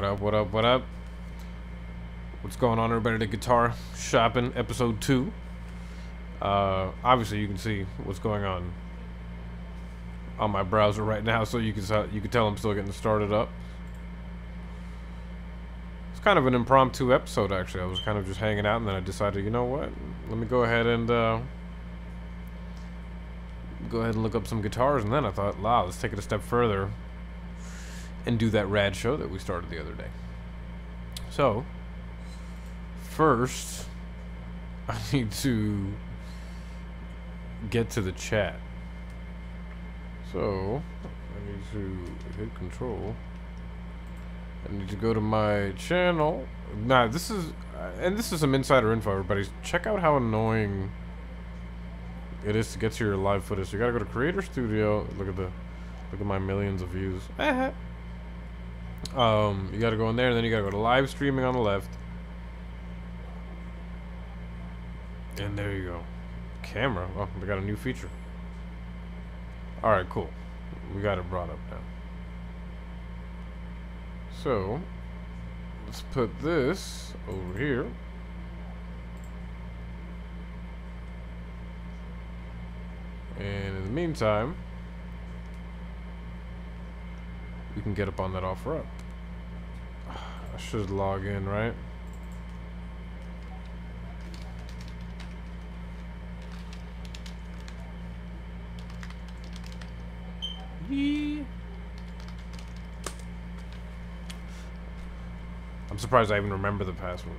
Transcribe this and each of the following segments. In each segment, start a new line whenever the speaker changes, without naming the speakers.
up, what up, what up? What's going on, everybody? The Guitar Shopping, episode 2. Obviously, you can see what's going on my browser right now, so you can tell I'm still getting started up. It's kind of an impromptu episode, actually. I was kind of just hanging out, and then I decided, you know what? Let me go ahead and look up some guitars, and then I thought, wow, let's take it a step further and do that rad show that we started the other day. So, first, I need to get to the chat. So, I need to hit control. I need to go to my channel. Nah, this is some insider info, everybody. Check out how annoying it is to get to your live footage. You gotta go to Creator Studio. Look at my millions of views. You gotta go in there, and then you gotta go to live streaming on the left. And there you go. Camera. Oh, we got a new feature. Alright, cool. We got it brought up now. So, let's put this over here. And in the meantime, we can get up on that offer up. I should log in, right? Yeah. I'm surprised I even remember the password.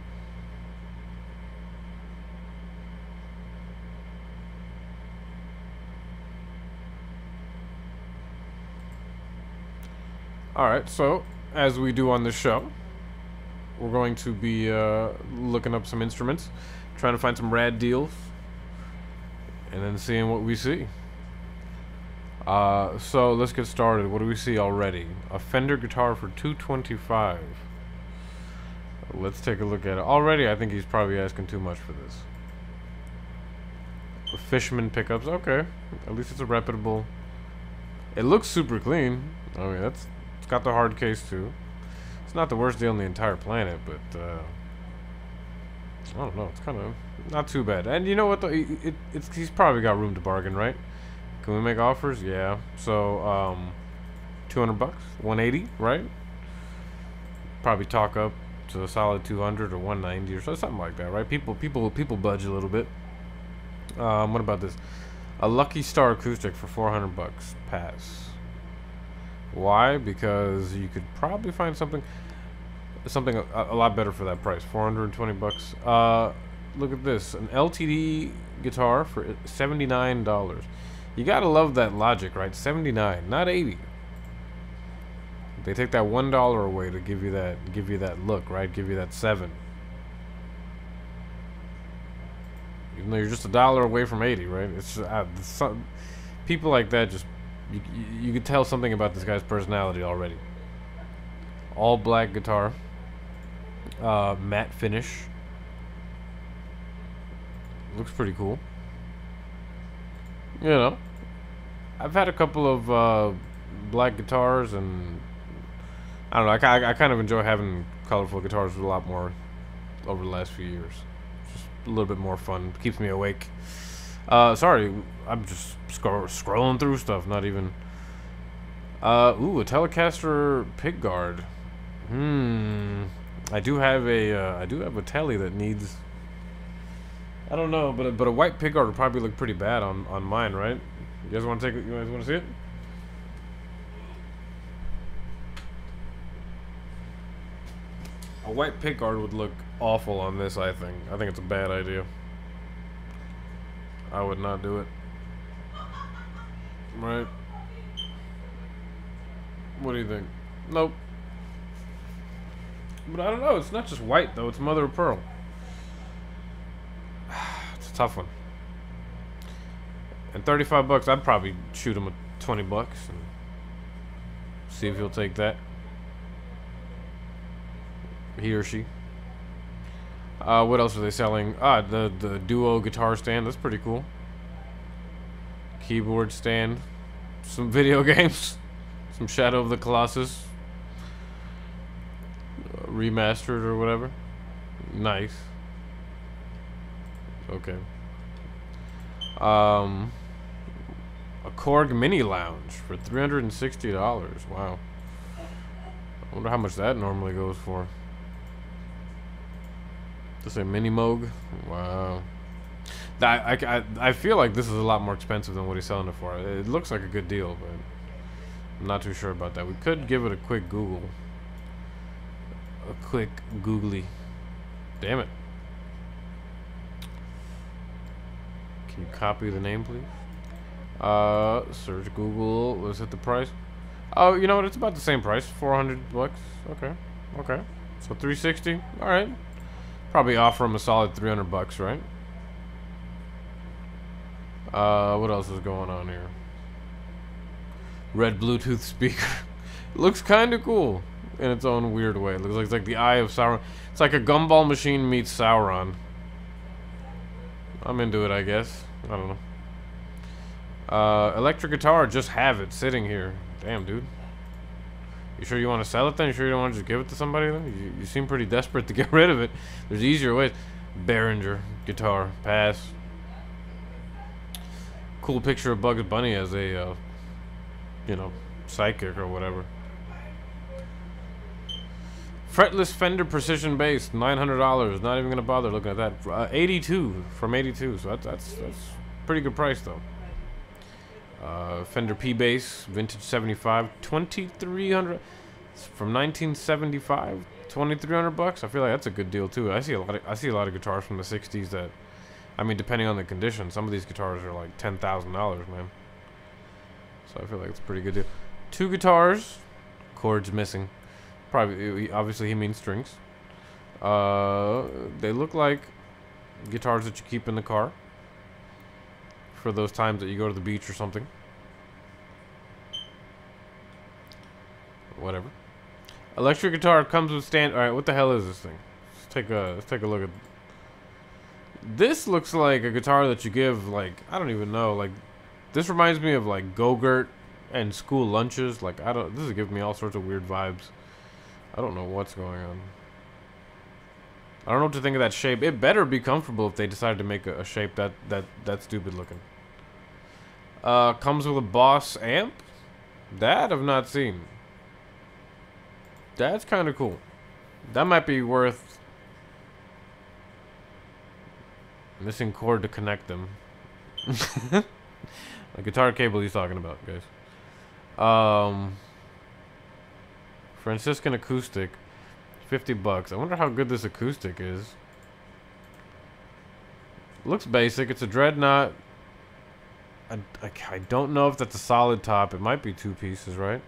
Alright, so, as we do on this show, we're going to be looking up some instruments, trying to find some rad deals, and then seeing what we see. So, let's get started. What do we see already? A Fender guitar for $225. Let's take a look at it. Already, I think he's probably asking too much for this. Fishman pickups. Okay. At least it's a reputable. It looks super clean. I mean, it's got the hard case too. It's not the worst deal on the entire planet, but I don't know. It's kind of not too bad. And you know what? Though, he's probably got room to bargain, right? Can we make offers? Yeah. So, $200, $180, right? Probably talk up to a solid 200 or 190 or something like that, right? People budge a little bit. What about this? A Lucky Star acoustic for $400. Pass. Why? Because you could probably find something a lot better for that price. $420. Look at this, an LTD guitar for $79. You gotta love that logic, right? 79, not 80. They take that $1 away to give you that look, right? Give you that 7. Even though you're just $1 away from 80, right? It's people like that just. You could tell something about this guy's personality already. All black guitar. Matte finish. Looks pretty cool. You know, I've had a couple of black guitars, and I don't know, I kind of enjoy having colorful guitars a lot more over the last few years. Just a little bit more fun. Keeps me awake. Sorry, I'm just scrolling through stuff, not even. Ooh, a Telecaster pickguard. I do have a Tele that needs. I don't know, but a white pickguard would probably look pretty bad on mine, right? You guys want to take it? You guys want to see it? A white pickguard would look awful on this. I think it's a bad idea. I would not do it. Right? What do you think? Nope. But I don't know. It's not just white, though. It's mother of pearl. It's a tough one. And $35, I'd probably shoot him with $20 and see if he'll take that. He or she. What else are they selling? The Duo guitar stand. That's pretty cool. Keyboard stand. Some video games. Some Shadow of the Colossus. remastered or whatever. Nice. Okay. A Korg Mini Lounge for $360. Wow. I wonder how much that normally goes for. Just a Mini Moog. Wow. I feel like this is a lot more expensive than what he's selling it for. It looks like a good deal, but I'm not too sure about that. We could give it a quick Google. A quick googly. Damn it. Can you copy the name, please? Search Google. Was it the price? Oh, you know what? It's about the same price. $400. Okay. Okay. So $360. All right. Probably offer him a solid $300, right? What else is going on here? Red Bluetooth speaker. Looks kind of cool in its own weird way. It looks like the Eye of Sauron. It's like a gumball machine meets Sauron. I'm into it, I guess. I don't know. Electric guitar, just have it sitting here. Damn, dude. You sure you want to sell it then? You sure you don't want to just give it to somebody then? You seem pretty desperate to get rid of it. There's easier ways. Behringer guitar, pass. Cool picture of Bugs Bunny as a, you know, sidekick or whatever. Fretless Fender Precision Bass, $900. Not even gonna bother looking at that. 82 from 82. So that's pretty good price though. Fender P Bass, vintage 75, 2,300 from 1975. $2,300. I feel like that's a good deal too. I see a lot of guitars from the 60s that, I mean, depending on the condition, some of these guitars are like $10,000, man. So I feel like it's a pretty good deal. 2 guitars, chords missing. Probably, obviously he means strings. They look like guitars that you keep in the car for those times that you go to the beach or something. Whatever. Electric guitar comes with stand. All right, what the hell is this thing? Let's take a look at. This looks like a guitar that you give, like, I don't even know, like, this reminds me of like Go-Gurt and school lunches. Like, this is giving me all sorts of weird vibes. I don't know what's going on. I don't know what to think of that shape. It better be comfortable if they decide to make a shape that's stupid looking. Comes with a Boss amp. That I've not seen. That's kind of cool. That might be worth. Missing cord to connect them. The guitar cable he's talking about, guys. Franciscan acoustic, $50. I wonder how good this acoustic is. Looks basic. It's a Dreadnought. I don't know if that's a solid top. It might be 2 pieces, right?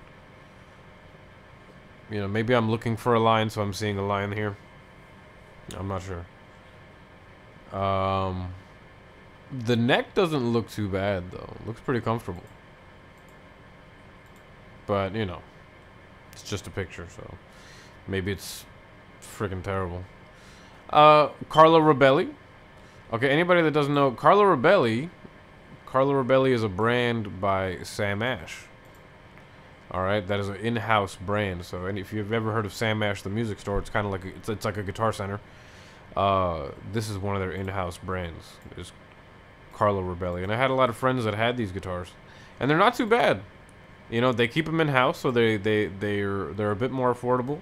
You know, maybe I'm looking for a line, so I'm seeing a line here. I'm not sure. The neck doesn't look too bad, though. It looks pretty comfortable. But, you know, it's just a picture, so maybe it's freaking terrible. Carlo Robelli. Okay, anybody that doesn't know, Carlo Robelli is a brand by Sam Ash. Alright, that is an in-house brand. So if you've ever heard of Sam Ash, the music store, it's kind of like it's like a Guitar Center. This is one of their in-house brands. It's Carlo Robelli, and I had a lot of friends that had these guitars, and they're not too bad. You know, they keep them in-house, so they're a bit more affordable,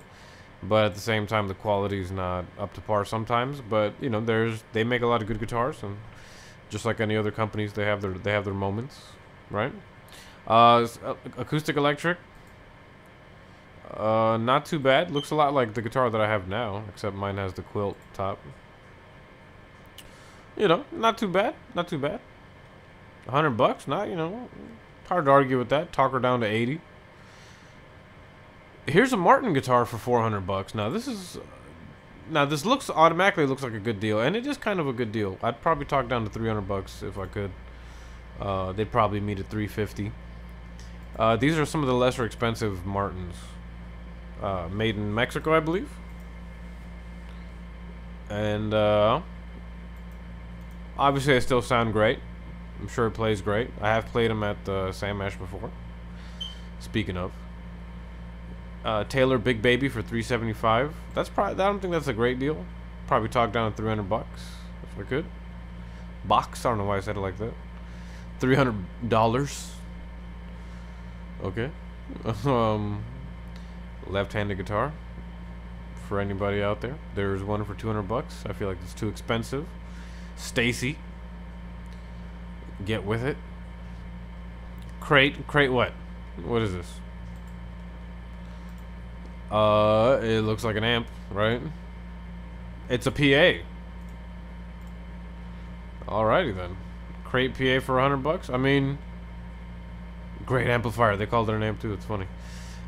but at the same time, the quality is not up to par sometimes. But you know, they make a lot of good guitars, and just like any other companies, they have their moments, right? Acoustic electric. Not too bad. Looks a lot like the guitar that I have now, except mine has the quilt top. You know, not too bad. Not too bad. $100, not, you know, hard to argue with that. Talk her down to 80. Here's a Martin guitar for $400. Now this automatically looks like a good deal, and it is kind of a good deal. I'd probably talk down to $300 if I could. They'd probably meet at $350. These are some of the lesser expensive Martins. Made in Mexico, I believe. And obviously they still sound great. I'm sure it plays great. I have played them at Sam Ash before. Speaking of. Taylor Big Baby for $375. That's probably. I don't think that's a great deal. Probably talk down to $300 if I could. Box. I don't know why I said it like that. $300. Okay. Left-handed guitar. For anybody out there, there's one for $200. I feel like it's too expensive. Stacy. Get with it. Crate what? What is this? It looks like an amp, right? It's a PA. Alrighty then. Crate PA for $100. I mean, great amplifier. They called it an amp too. It's funny.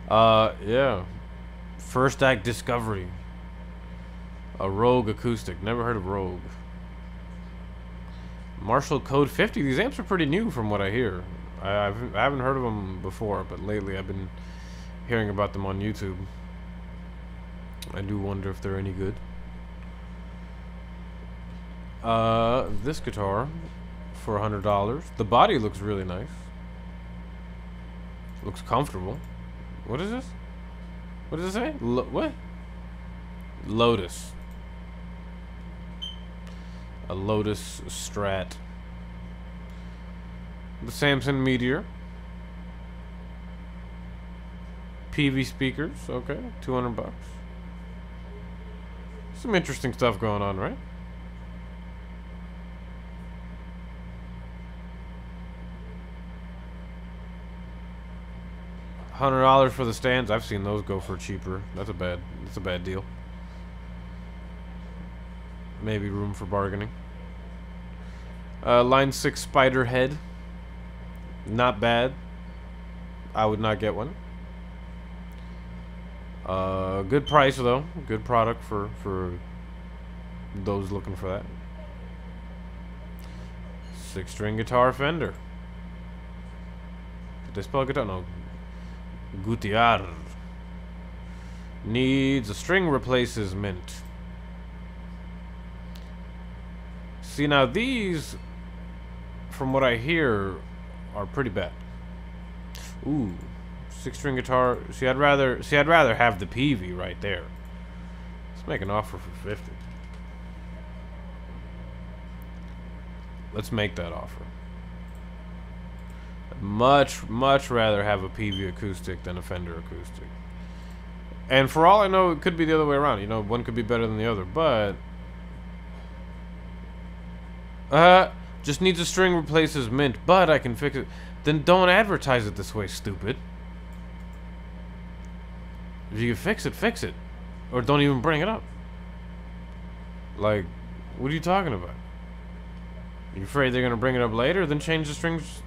Yeah. First Act Discovery. A Rogue acoustic. Never heard of Rogue. Marshall Code 50. These amps are pretty new from what I hear. I haven't heard of them before, but lately I've been hearing about them on YouTube. I do wonder if they're any good. This guitar for $100. The body looks really nice. Looks comfortable. What is this? What does it say? What? Lotus. A Lotus Strat. The Samson Meteor. PV speakers. Okay, $200. Some interesting stuff going on, right? $100 for the stands. I've seen those go for cheaper. That's a bad deal. Maybe room for bargaining. Line 6 Spider Head. Not bad. I would not get one. Good price though. Good product for those looking for that. 6-string guitar Fender. Did they spell guitar? No. Gutiérrez. Needs a string replacement. See, now these, from what I hear, are pretty bad. Ooh, 6-string guitar. See, I'd rather have the PV right there. Let's make an offer for 50. Let's make that offer. I'd much rather have a PV acoustic than a Fender acoustic. And for all I know, it could be the other way around. You know, one could be better than the other, but just needs a string replaces mint, but I can fix it. Then don't advertise it this way, stupid. If you can fix it, fix it. Or don't even bring it up. Like, what are you talking about? You afraid they're gonna bring it up later? Then change the strings.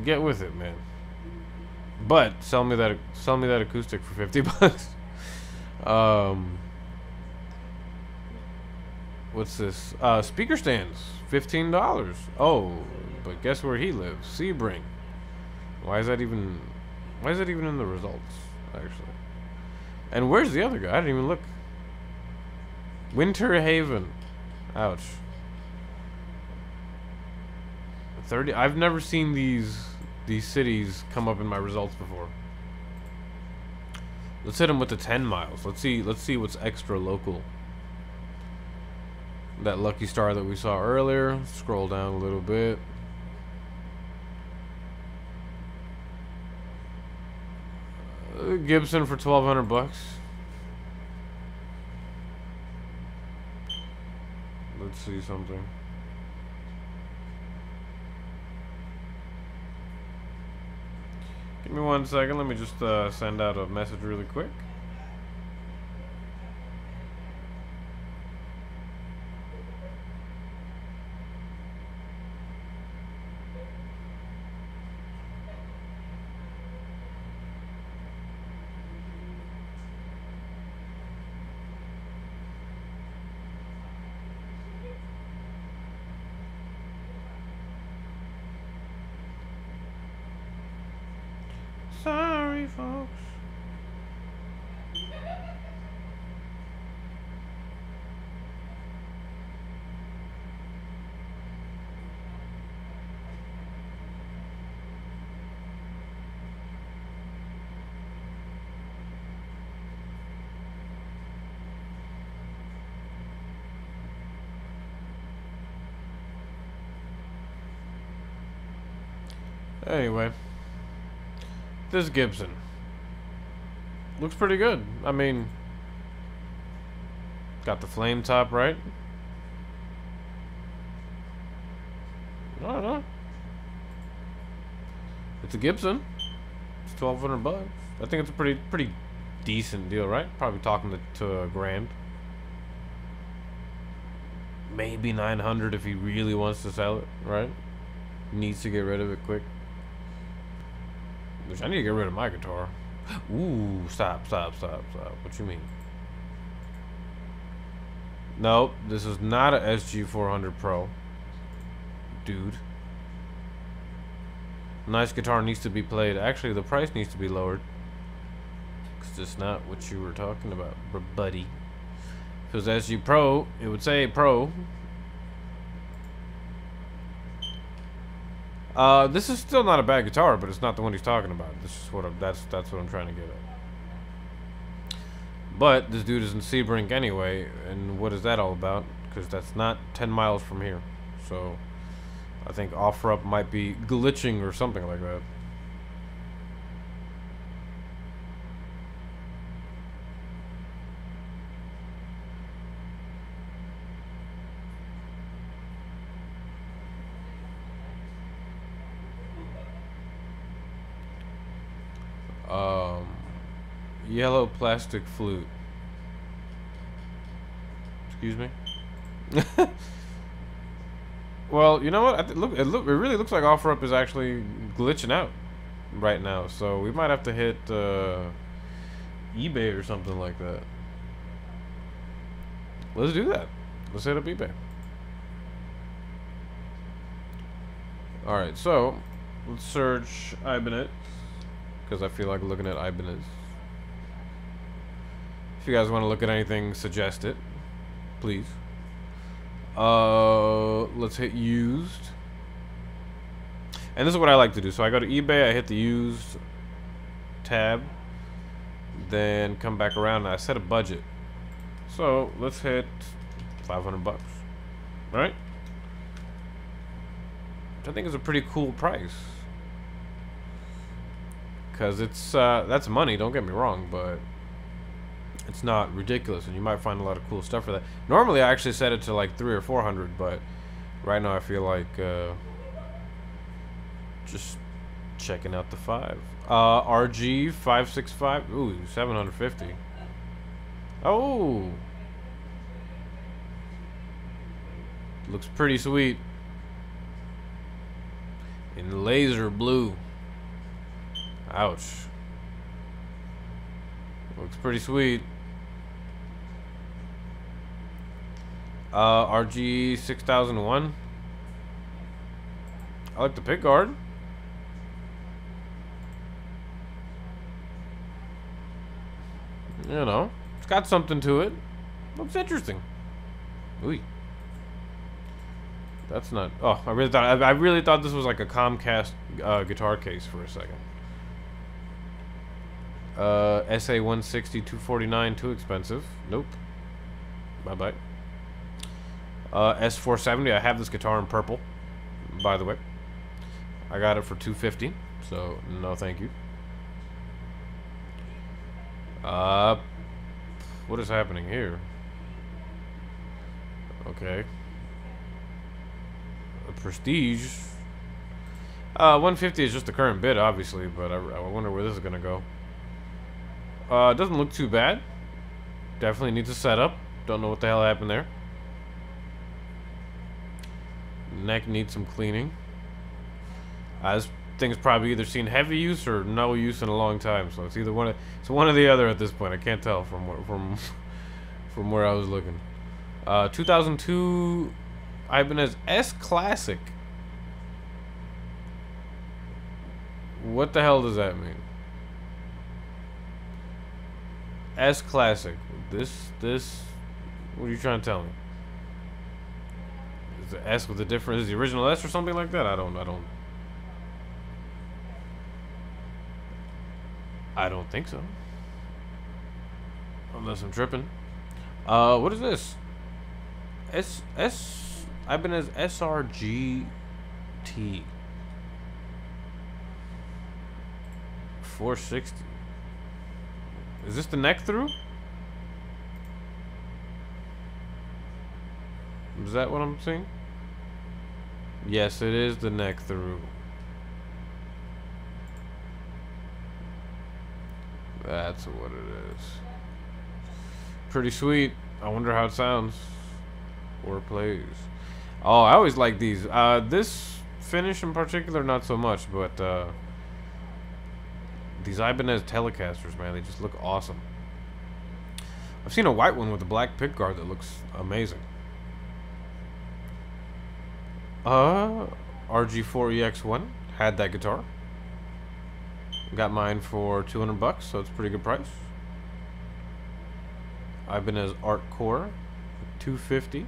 Get with it, man. But sell me that acoustic for $50. What's this? Speaker stands, $15. Oh, but guess where he lives? Sebring. Why is that even in the results, actually? And where's the other guy? I didn't even look. Winter Haven. Ouch. 30. I've never seen these cities come up in my results before. Let's hit them with the 10 miles. Let's see what's extra local. That Lucky Star that we saw earlier. Scroll down a little bit. Gibson for $1,200. Let's see something. Give me 1 second. Let me just send out a message really quick. Sorry, folks. Anyway, this Gibson looks pretty good. I mean, got the flame top, right? I don't know. It's a Gibson. It's $1,200. I think it's a pretty decent deal, right? Probably talking to a grand. Maybe 900 if he really wants to sell it, right? Needs to get rid of it quick. Which I need to get rid of my guitar. Ooh, stop. What you mean? Nope, this is not a SG400 Pro. Dude. Nice guitar needs to be played. Actually, the price needs to be lowered. Because it's not what you were talking about, buddy. If it was SG Pro, it would say Pro. This is still not a bad guitar, but it's not the one he's talking about. This is what that's what I'm trying to get at. But this dude is in Sebring anyway, and what is that all about? Because that's not 10 miles from here. So I think OfferUp might be glitching or something like that. Yellow plastic flute. Excuse me. Well, you know what? It really looks like OfferUp is actually glitching out right now. So we might have to hit eBay or something like that. Let's do that. Let's hit up eBay. All right, so let's search Ibanez because I feel like looking at Ibanez. If you guys want to look at anything, suggest it, please. Let's hit used. And this is what I like to do. So I go to eBay, I hit the used tab, then come back around and I set a budget. So let's hit $500. Right? Which I think is a pretty cool price. Because it's that's money, don't get me wrong, but it's not ridiculous, and you might find a lot of cool stuff for that. Normally, I actually set it to like 300 or 400, but right now I feel like just checking out the 5. RG 565. Ooh, 750. Oh, looks pretty sweet in laser blue. Ouch. Looks pretty sweet. RG 6001. I like the pick guard. You know, it's got something to it. Looks interesting. Ooh. That's not. Oh, I really thought this was like a Comcast guitar case for a second. SA 160 249, too expensive. Nope. Bye bye. S470. I have this guitar in purple, by the way. I got it for $250, so no thank you. What is happening here? Okay. A Prestige. 150 is just the current bid, obviously, but I wonder where this is gonna go. It doesn't look too bad. Definitely needs a setup. Don't know what the hell happened there. Neck needs some cleaning. This thing's probably either seen heavy use or no use in a long time, so it's either one or the other at this point. I can't tell from where I was looking. 2002 Ibanez S Classic. What the hell does that mean? S Classic. This. What are you trying to tell me? Is the S with a different? Is the original S or something like that? I don't think so. Unless I'm tripping. What is this? Ibanez SRGT. 460. Is this the neck through? Is that what I'm seeing? Yes, it is the neck through. That's what it is. Pretty sweet. I wonder how it sounds or plays. Oh, I always like these. This finish in particular, not so much, but these Ibanez Telecasters, man, they just look awesome. I've seen a white one with a black pick guard that looks amazing. RG4EX1 had that guitar. Got mine for 200 bucks, so it's a pretty good price. Ibanez Art Core, 250.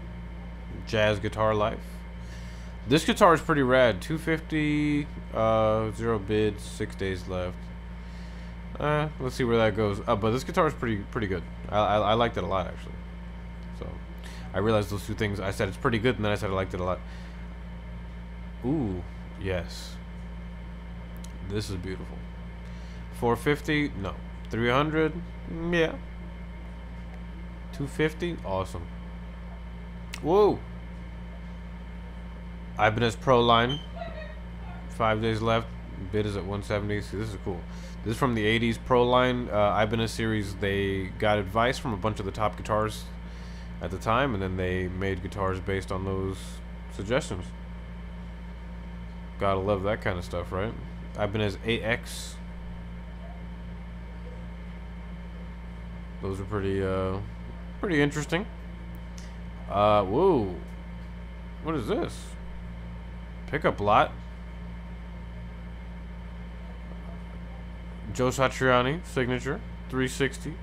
Jazz Guitar Life. This guitar is pretty rad. 250, 0 bids, 6 days left. Let's see where that goes. But this guitar is pretty good. I liked it a lot, actually. So I realized those two things. I said it's pretty good, and then I said I liked it a lot. Ooh, yes. This is beautiful. 450, no. 300, yeah. 250, awesome. Whoa. Ibanez Pro line. 5 days left. Bid is at 170. See, this is cool. This is from the 80s Pro line Ibanez series. They got advice from a bunch of the top guitars at the time, and then they made guitars based on those suggestions. Gotta love that kind of stuff, right? Ibanez AX. Those are pretty interesting. Whoa. What is this? Pickup lot. Joe Satriani signature, 360.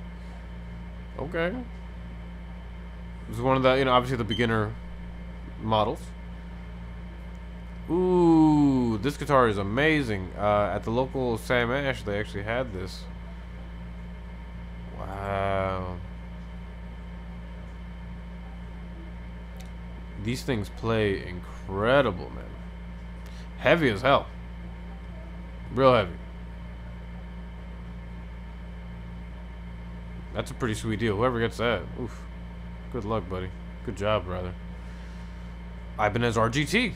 Okay. This is one of the, obviously the beginner models. Ooh, this guitar is amazing. At the local Sam Ash, they actually had this. Wow. These things play incredible, man. Heavy as hell. Real heavy. That's a pretty sweet deal. Whoever gets that, oof. Good luck, buddy. Good job, brother. Ibanez RGT.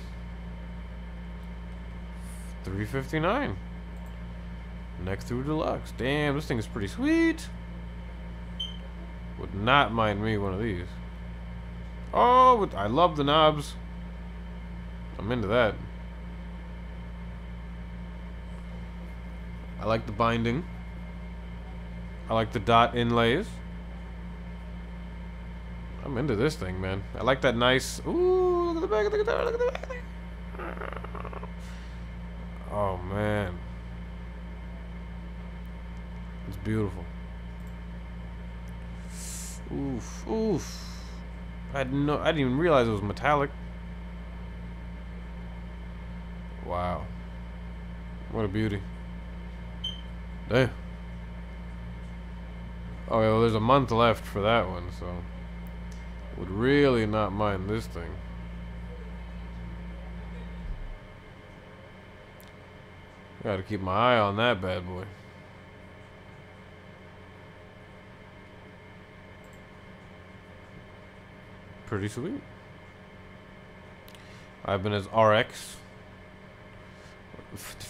359. Neck through deluxe. Damn, this thing is pretty sweet. Would not mind me one of these. Oh, I love the knobs. I'm into that. I like the binding. I like the dot inlays. I'm into this thing, man. I like that nice. Ooh, look at the back of the guitar. Look at the back of the. Oh man, it's beautiful. Oof, oof. I didn't even realize it was metallic. Wow, what a beauty. Damn. Oh, well, there's a month left for that one, so would really not mind this thing. Gotta keep my eye on that bad boy. Pretty sweet. Ibanez RX.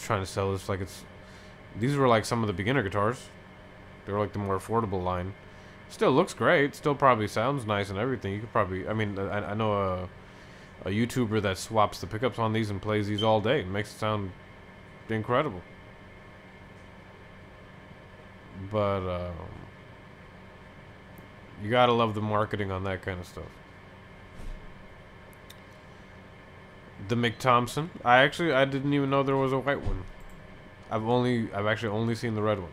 Trying to sell this like it's. These were like some of the beginner guitars. They were like the more affordable line. Still looks great. Still probably sounds nice and everything. You could probably. I mean, I know a YouTuber that swaps the pickups on these and plays these all day. It makes it sound incredible. But you gotta love the marketing on that kind of stuff. The McThompson. I didn't even know there was a white one. I've actually only seen the red one.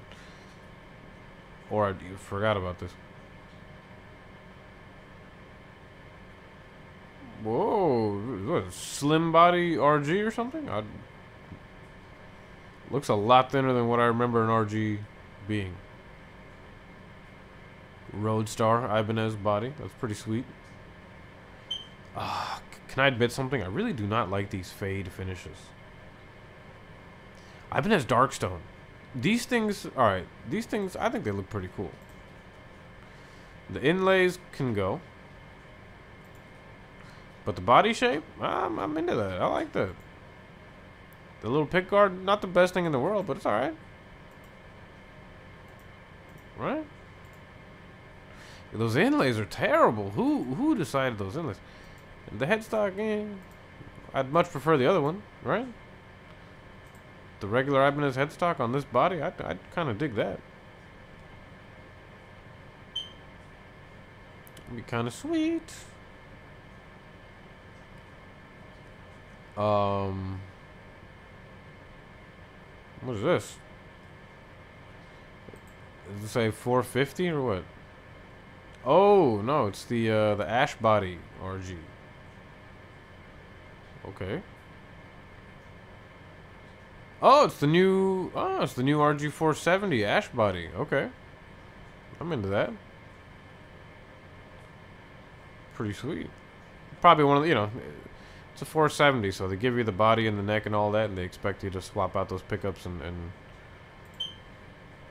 Or I forgot about this. Whoa, what, slim body RG or something? Looks a lot thinner than what I remember an RG being. Roadstar Ibanez body. That's pretty sweet. Can I admit something? I really do not like these fade finishes. Ibanez Darkstone. These things, all right. These things, I think they look pretty cool. The inlays can go, but the body shape, I'm into that. I like that. The little pick guard, not the best thing in the world, but it's all right. Right? Those inlays are terrible. Who decided those inlays? The headstock, I'd much prefer the other one, right? The regular Ibanez headstock on this body, I'd kind of dig that. It'd be kind of sweet. What is this? Does it say 450 or what? Oh no, it's the ash body RG. Okay. Oh, it's the new RG 470 ash body. Okay. I'm into that. Pretty sweet. Probably one of the, it's a 470, so they give you the body and the neck and all that, and they expect you to swap out those pickups and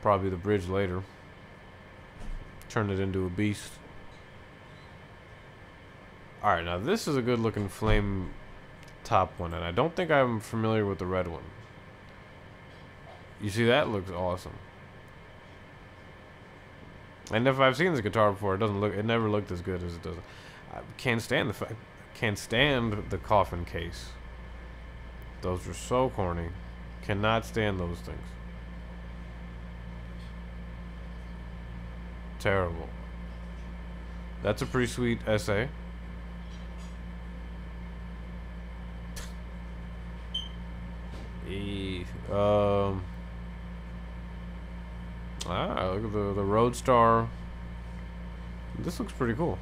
probably the bridge later. Turn it into a beast. Alright, now this is a good looking flame top one, and I don't think I'm familiar with the red one. You see, that looks awesome. And if I've seen this guitar before, it never looked as good as it does. I can't stand the coffin case. Those are so corny. Cannot stand those things. Terrible. That's a pretty sweet essay. Look at the Roadstar. This looks pretty cool.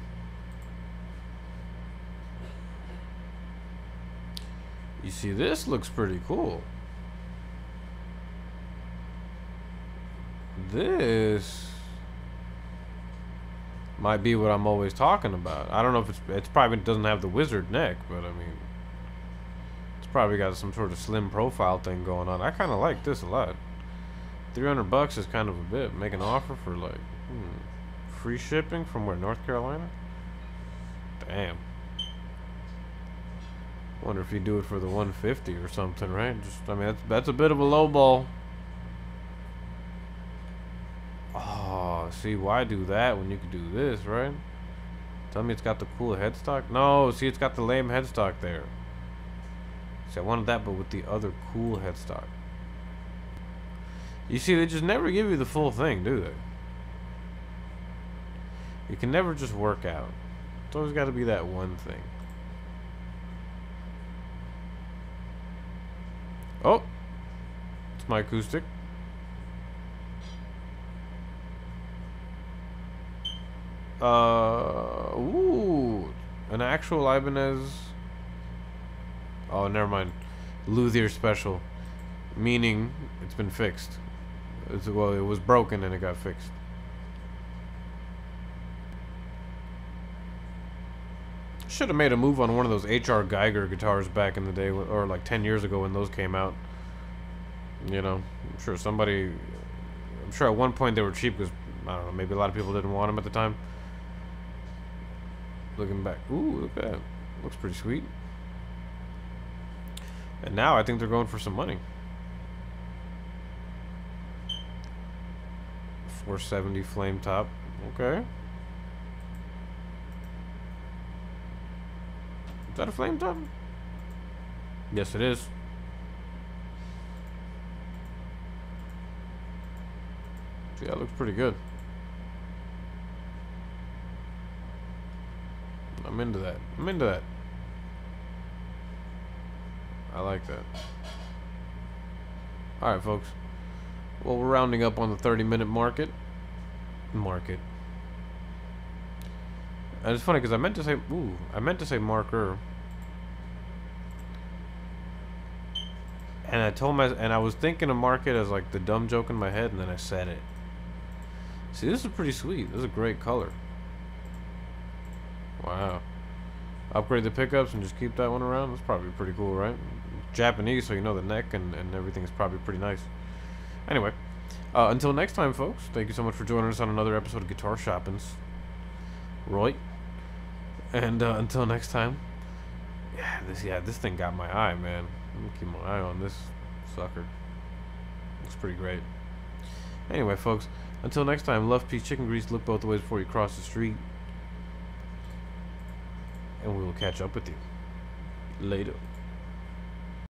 You see, this looks pretty cool. This might be what I'm always talking about. I don't know if it's probably doesn't have the wizard neck, but I mean, it's probably got some sort of slim profile thing going on. I kind of like this a lot. $300 is kind of a bit. Make an offer for like free shipping from where? North Carolina? Damn. Wonder if you do it for the 150 or something, right? I mean, that's a bit of a low ball. Oh, see, why do that when you could do this, right? Tell me it's got the cool headstock? No, see, it's got the lame headstock there. See, I wanted that, but with the other cool headstock. You see, they just never give you the full thing, do they? You can never just work out. It's always got to be that one thing. Oh, it's my acoustic. Ooh, an actual Ibanez. Oh, never mind. Luthier special, meaning it's been fixed. Well, it was broken and it got fixed. Should have made a move on one of those H.R. Geiger guitars back in the day, or like 10 years ago when those came out. You know, I'm sure at one point they were cheap because, I don't know, maybe a lot of people didn't want them at the time. Looking back, ooh, look at that. Looks pretty sweet. And now I think they're going for some money. 470 flame top. Okay. Is that a flame top? Yes, it is. See, that looks pretty good. I'm into that. I'm into that. I like that. Alright, folks. Well, we're rounding up on the 30-minute market. And it's funny because I meant to say marker. And I was thinking of market as like the dumb joke in my head, and then I said it. See, this is pretty sweet. This is a great color. Wow. Upgrade the pickups and just keep that one around. That's probably pretty cool, right? Japanese, so you know the neck and everything is probably pretty nice. Anyway, Until next time, folks, thank you so much for joining us on another episode of Guitar Shoppings. Right? And until next time, this thing got my eye, man. I'm gonna keep my eye on this sucker. Looks pretty great. Anyway, folks, until next time, love, peace, chicken grease, look both ways before you cross the street. And we will catch up with you later.